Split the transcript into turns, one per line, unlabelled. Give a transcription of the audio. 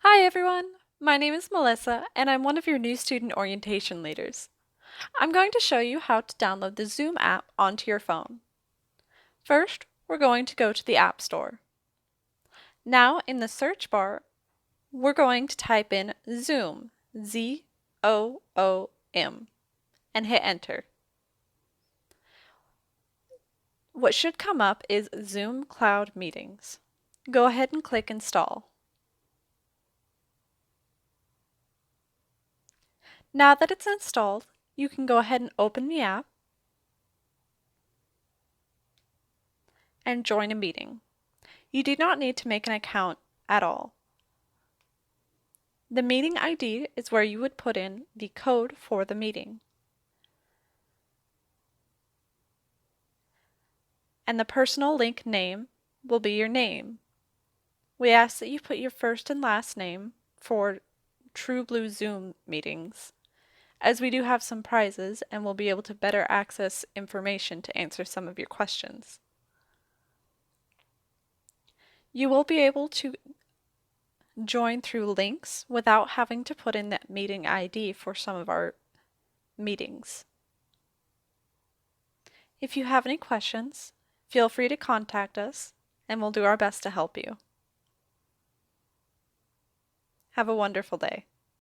Hi everyone, my name is Melissa and I'm one of your new student orientation leaders. I'm going to show you how to download the Zoom app onto your phone. First, we're going to go to the App Store. Now in the search bar, we're going to type in Zoom, Z-O-O-M, and hit enter. What should come up is Zoom Cloud Meetings. Go ahead and click Install. Now that it's installed, you can go ahead and open the app and join a meeting. You do not need to make an account at all. The meeting ID is where you would put in the code for the meeting. And the personal link name will be your name. We ask that you put your first and last name for True Blue Zoom meetings, as we do have some prizes and we'll be able to better access information to answer some of your questions. You will be able to join through links without having to put in that meeting ID for some of our meetings. If you have any questions, feel free to contact us and we'll do our best to help you. Have a wonderful day.